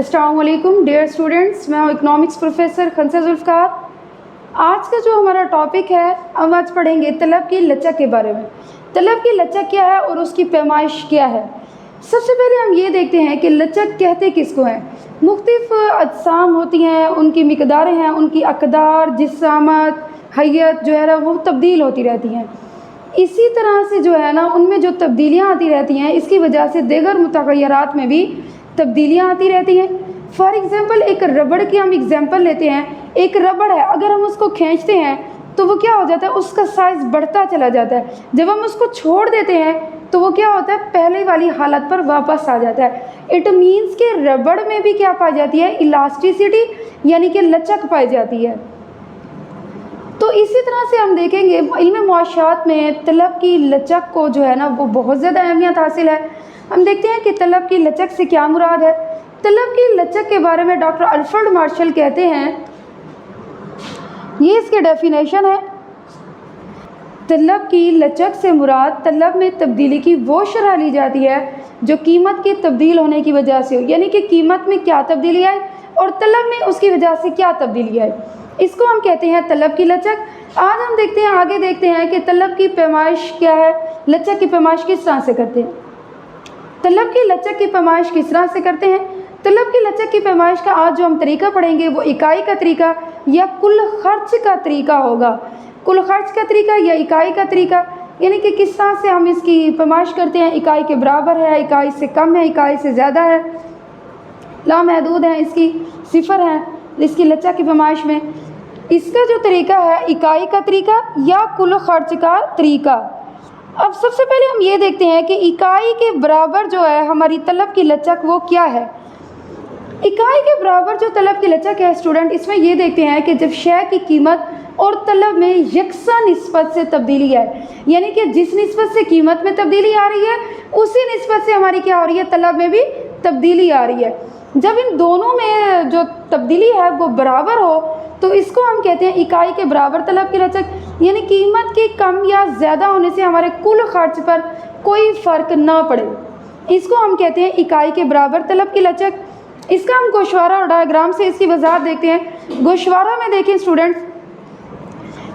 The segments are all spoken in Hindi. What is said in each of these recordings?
अस्सलाम वालेकुम डियर स्टूडेंट्स, मैं हूँ इकोनॉमिक्स प्रोफेसर खंसा जुल्फ़कार। आज का जो हमारा टॉपिक है, हम आज पढ़ेंगे तलब की लचक के बारे में। तलब की लचक क्या है और उसकी पैमाइश क्या है। सबसे पहले हम ये देखते हैं कि लचक कहते किसको हैं। मुख्तलिफ़ अक़साम होती हैं, उनकी मिक़दारें हैं, उनकी अक़दार, जिसामत, हैयत जो है ना वो तब्दील होती रहती हैं। इसी तरह से जो है ना उनमें जो तब्दीलियाँ आती रहती हैं, इसकी वजह से दीगर मुतग़य्यरात में भी तब्दीलियाँ आती रहती हैं। फॉर एग्ज़ाम्पल एक रबड़ की हम एग्ज़ाम्पल लेते हैं। एक रबड़ है, अगर हम उसको खींचते हैं तो वो क्या हो जाता है, उसका साइज़ बढ़ता चला जाता है। जब हम उसको छोड़ देते हैं तो वो क्या होता है, पहले वाली हालत पर वापस आ जाता है। इट मीन्स कि रबड़ में भी क्या पाई जाती है, इलास्टिसिटी यानी कि लचक पाई जाती है। तो इसी तरह से हम देखेंगे इल्म मुआशात में तलब की लचक को जो है ना वो बहुत ज़्यादा अहमियत हासिल है। हम देखते हैं कि तलब की लचक से क्या मुराद है। तलब की लचक के बारे में डॉक्टर अल्फ्रेड मार्शल कहते हैं, ये इसके डेफिनेशन है। तलब की लचक से मुराद तलब में तब्दीली की वो शरह ली जाती है जो कीमत के तब्दील होने की वजह से हो, यानी कि कीमत में क्या तब्दीली आई और तलब में उसकी वजह से क्या तब्दीली आई, इसको हम कहते हैं तलब की लचक। आज हम देखते हैं, आगे देखते हैं कि तलब की पैमाइश क्या है, लचक की पैमाइश किस तरह से करते हैं। तलब की लचक की पैमाइश किस तरह से करते हैं। तलब की लचक की पैमाइश का आज जो हम तरीका पढ़ेंगे वो इकाई का तरीका या कुल खर्च का तरीका होगा। कुल खर्च का तरीका या इकाई का तरीका, यानी कि किस तरह से हम इसकी पैमाइश करते हैं। इकाई के बराबर है, इकाई से कम है, इकाई से ज़्यादा है, लामहदूद है, इसकी सिफर है इसकी लचक की पैमाइश में। इसका जो तरीका है इकाई का तरीका या कुल खर्च का तरीका। अब सबसे पहले हम ये देखते हैं कि इकाई के बराबर जो है हमारी तलब की लचक वो क्या है। इकाई के बराबर जो तलब की लचक है स्टूडेंट, इसमें ये देखते हैं कि जब शय की कीमत और तलब में यकसा निस्बत से तब्दीली है, यानी कि जिस निस्बत से कीमत में तब्दीली आ रही है उसी निस्बत से हमारी क्या हो रही है, तलब में भी तब्दीली आ रही है। जब इन दोनों में जो तब्दीली है वो बराबर हो तो इसको हम कहते हैं इकाई के बराबर तलब की लचक, यानी कीमत के कम या ज़्यादा होने से हमारे कुल खर्च पर कोई फ़र्क ना पड़े, इसको हम कहते हैं इकाई के बराबर तलब की लचक। इसका हम गोशवारा और डायग्राम से इसकी वजाहत देखते हैं। गोशवारा में देखें स्टूडेंट्स,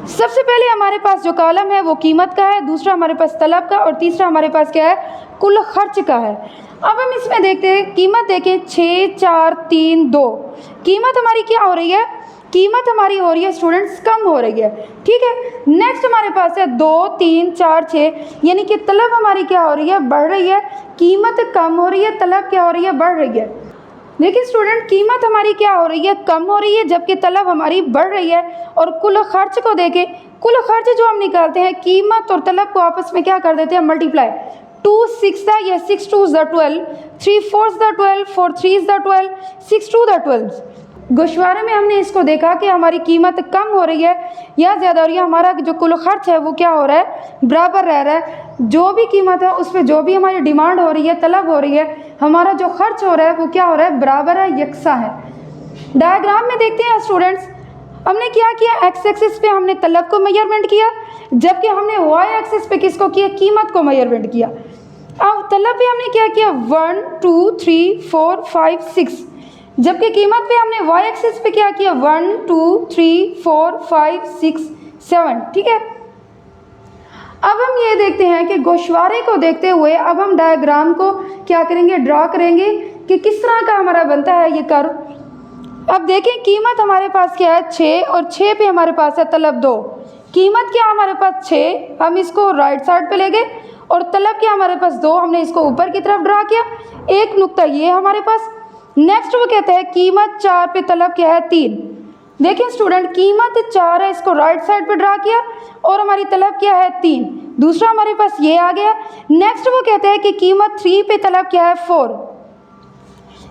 सबसे पहले हमारे पास जो कॉलम है वो कीमत का है, दूसरा हमारे पास तलब का और तीसरा हमारे पास क्या है, कुल खर्च का है। अब हम इसमें देखते हैं कीमत देखें 6 4 3 2, कीमत हमारी क्या हो रही है, कीमत हमारी हो रही है स्टूडेंट्स कम हो रही है, ठीक है। नेक्स्ट हमारे पास है 2 3 4 6, यानी कि तलब हमारी क्या हो रही है, बढ़ रही है। कीमत कम हो रही है, तलब क्या हो रही है, बढ़ रही है। देखिए स्टूडेंट, कीमत हमारी क्या हो रही है, कम हो रही है, जबकि तलब हमारी बढ़ रही है। और कुल खर्च को देखें, कुल खर्च जो हम निकालते हैं कीमत और तलब को आपस में क्या कर देते हैं, मल्टीप्लाई। 2 6 या 6 2 12, 3 4 12, 4 3 12, 6 2 12। गोशवारे में हमने इसको देखा कि हमारी कीमत कम हो रही है या ज़्यादा हो रही है, हमारा जो कुल खर्च है वो क्या हो रहा है, बराबर रह रहा है। जो भी कीमत है उस पर जो भी हमारी डिमांड हो रही है, तलब हो रही है, हमारा जो खर्च हो रहा है वो क्या हो रहा है, बराबर है, यकसा है। डायग्राम में देखते हैं स्टूडेंट्स, हमने क्या किया, एक्स एक्सिस पे हमने तलब को मेजरमेंट किया, जबकि हमने वाई एक्सिस पे किसको किया, कीमत को मेजरमेंट किया। अब तलब पे हमने क्या किया, 1 2 3 4 5 6, जबकि कीमत पे हमने वाई एक्सिस पे क्या किया, 1 2 3 4 5 6 7, ठीक है। अब हम ये देखते हैं कि गोशवारे को देखते हुए अब हम डायग्राम को क्या करेंगे, ड्रा करेंगे कि किस तरह का हमारा बनता है ये कर्व। अब देखें कीमत हमारे पास क्या है 6 और 6 पे हमारे पास है तलब 2। कीमत क्या हमारे पास 6, हम इसको राइट साइड पे ले गए, और तलब क्या हमारे पास 2, हमने इसको ऊपर की तरफ ड्रा किया। एक नुक्ता ये हमारे पास। नेक्स्ट वो कहते हैं कीमत 4 पे तलब क्या है 3। देखिए स्टूडेंट, कीमत 4 है, इसको राइट साइड पे ड्रा किया और हमारी तलब क्या है 3, दूसरा हमारे पास ये आ गया। नेक्स्ट वो कहते हैं कि कीमत 3 पे तलब क्या है 4।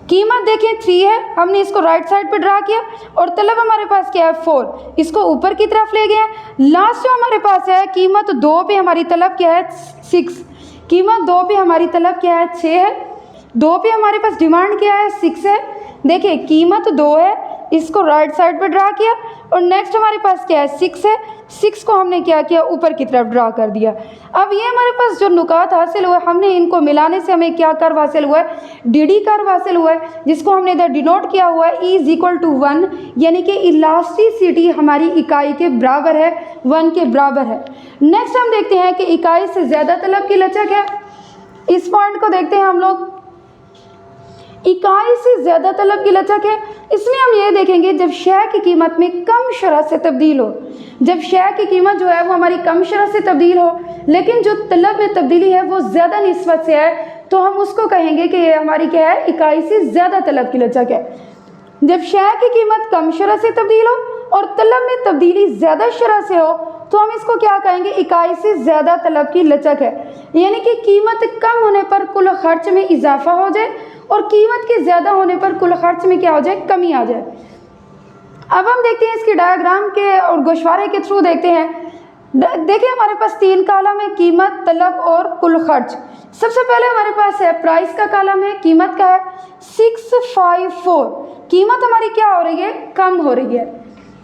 कीमत देखिए 3 है, हमने इसको राइट साइड पे ड्रा किया और तलब हमारे पास क्या है 4, इसको ऊपर की तरफ ले गए। लास्ट जो हमारे पास है कीमत 2 पे हमारी तलब क्या है 6, कीमत 2 पे हमारी तलब क्या है 6 है, 2 पे हमारे पास डिमांड क्या है 6 है। देखिए कीमत 2 है, इसको राइट साइड पे ड्रा किया, और नेक्स्ट हमारे पास क्या है 6 है, 6 को हमने क्या किया ऊपर की तरफ ड्रा कर दिया। अब ये हमारे पास जो नुकात हासिल हुआ, हमने इनको मिलाने से हमें क्या कर्व हासिल हुआ है, DD कर्व हासिल हुआ है, जिसको हमने इधर डिनोट किया हुआ है E = 1, यानी कि इलास्टिसिटी हमारी इकाई के बराबर है, 1 के बराबर है। नेक्स्ट हम देखते हैं कि इकाई से ज़्यादा तलब की लचक है। इस पॉइंट को देखते हैं हम लोग, इकाई से ज़्यादा तलब की लचक है। इसमें हम ये देखेंगे जब शय की कीमत में कम शरह से तब्दील हो, जब शय की कीमत जो है वो हमारी कम शरह से तब्दील हो, लेकिन जो तलब में तब्दीली है वो ज़्यादा निस्बत से है, तो हम उसको कहेंगे कि ये हमारी क्या है, इकाई से ज़्यादा तलब की लचक है। जब शय की कीमत कम शरह से तब्दील हो और तलब में तब्दीली ज़्यादा शरह से हो, तो हम इसको क्या कहेंगे, इकाई से ज़्यादा तलब की लचक है। यानी कि कीमत कम होने पर कुल खर्च में इजाफा हो जाए और कीमत के ज़्यादा होने पर कुल खर्च में क्या हो जाए, कमी आ जाए। अब हम देखते हैं इसके डायग्राम के और गोशवारे के थ्रू देखते हैं। देखिए हमारे पास 3 कालम है, कीमत, तलब और कुल खर्च। सबसे पहले हमारे पास है प्राइस का कालम है, कीमत का है 654। कीमत हमारी क्या हो रही है, कम हो रही है,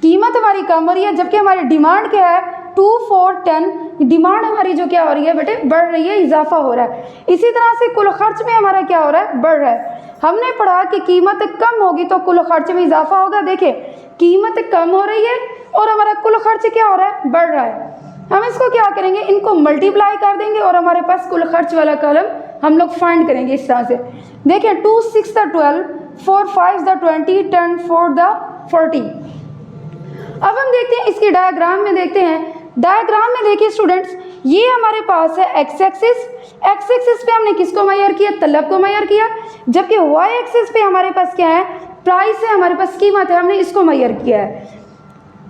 कीमत हमारी कम हो रही है, जबकि हमारी डिमांड क्या है 2410। डिमांड हमारी जो क्या हो रही है बेटे, बढ़ रही है, इजाफा हो रहा है। इसी तरह से कुल खर्च में हमारा क्या हो रहा है, बढ़ रहा है। हमने पढ़ा कि कीमत कम होगी तो कुल खर्च में इजाफा होगा। देखिए कीमत कम हो रही है और हमारा कुल खर्च क्या हो रहा है, बढ़ रहा है। हम इसको क्या करेंगे, इनको मल्टीप्लाई कर देंगे और हमारे पास कुल खर्च वाला कॉलम हम लोग फाइंड करेंगे इस तरह से। देखिए 2 6 12, 4 5 20, 10 4 40। अब हम देखते हैं इसके डायग्राम में, देखते हैं डायग्राम में। देखिए स्टूडेंट्स, ये हमारे पास है एक्स एक्सिस। एक्स एक्सिस पे हमने किसको मैयर किया, तलब को मैयर किया, जबकि वाई एक्सिस पे हमारे पास क्या है, प्राइस है, हमारे पास कीमत है, हमने इसको मैयर किया है।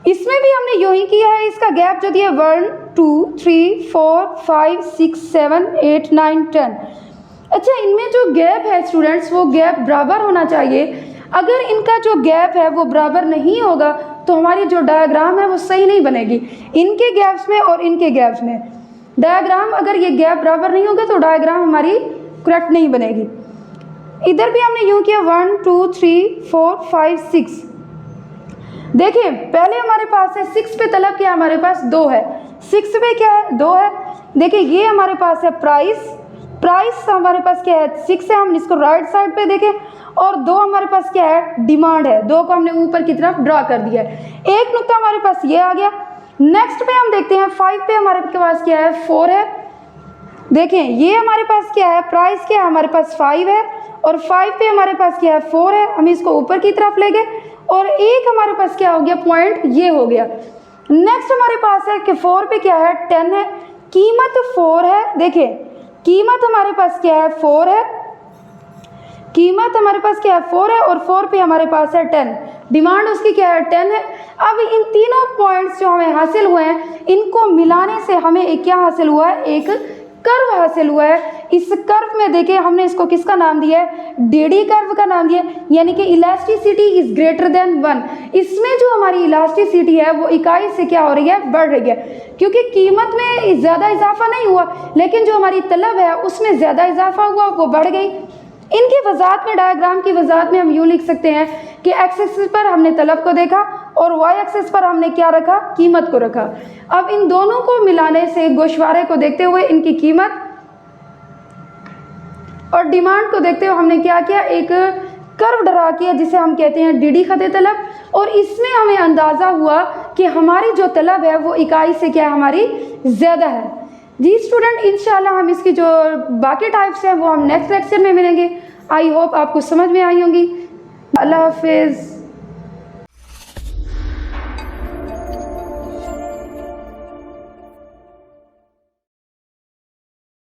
इसमें भी हमने यूं ही किया है। इसका गैप जो दिया 1 2 3 4 5 6 7 8 9 10। अच्छा, इनमें जो गैप है स्टूडेंट्स, वो गैप बराबर होना चाहिए। अगर इनका जो गैप है वो बराबर नहीं होगा तो हमारी जो डायग्राम है वो सही नहीं बनेगी। इनके गैप्स में और इनके गैप्स में डायग्राम, अगर ये गैप बराबर नहीं होगा तो डायग्राम हमारी करेक्ट नहीं बनेगी। इधर भी हमने यूं किया 1 2 3 4 5 6। देखिए पहले हमारे पास है 6 पे तलब क्या, हमारे पास 2 है, 6 पे क्या है, 2 है। देखिए ये हमारे पास है प्राइस, प्राइस हमारे पास क्या है 6 है, हम इसको राइट साइड पे देखें, और 2 हमारे पास क्या है, डिमांड है, 2 को हमने ऊपर की तरफ ड्रा कर दिया है। एक नुक्ता हमारे पास ये आ गया। नेक्स्ट पे हम देखते हैं 5 पे हमारे पास क्या है, 4 है। देखें ये हमारे पास क्या है, प्राइस क्या है, हमारे पास 5 है, और 5 पे हमारे पास क्या है, 4 है, हम इसको ऊपर की तरफ ले गए, और एक हमारे पास क्या हो गया, पॉइंट ये हो गया। नेक्स्ट हमारे पास है कि 4 पे क्या है, 10 है, कीमत 4 है। देखिए कीमत हमारे पास क्या है, 4 है, कीमत हमारे पास क्या है, 4 है, और 4 पे हमारे पास है 10, डिमांड उसकी क्या है, 10 है। अब इन तीनों पॉइंट्स जो हमें हासिल हुए हैं, इनको मिलाने से हमें एक क्या हासिल हुआ है, एक कर्व हासिल हुआ है। इस कर्व में देखिए हमने इसको किसका नाम दिया है, DD कर्व का नाम दिया है, यानी कि इलास्टिसिटी इज ग्रेटर देन 1। इसमें जो हमारी इलास्टिसिटी है वो इकाई से क्या हो रही है, बढ़ रही है, क्योंकि कीमत में ज़्यादा इजाफा नहीं हुआ, लेकिन जो हमारी तलब है उसमें ज़्यादा इजाफा हुआ, वो बढ़ गई। इनकी वजाहत में, डायग्राम की वजाहत में हम यूँ लिख सकते हैं कि एक्स एक्सिस पर हमने तलब को देखा और वाई एक्सिस पर हमने क्या रखा, कीमत को रखा। अब इन दोनों को मिलाने से, गोशवारे को देखते हुए इनकी कीमत और डिमांड को देखते हुए हमने क्या किया, एक कर्व ड्रा किया जिसे हम कहते हैं DD खते तलब, और इसमें हमें अंदाज़ा हुआ कि हमारी जो तलब है वो इकाई से क्या है, हमारी ज़्यादा है। जी स्टूडेंट, इंशाल्लाह हम इसकी जो बाकी टाइप्स हैं वो हम नेक्स्ट लेक्चर में मिलेंगे। आई होप आपको समझ में आई होंगी। अल्लाह हाफिज़।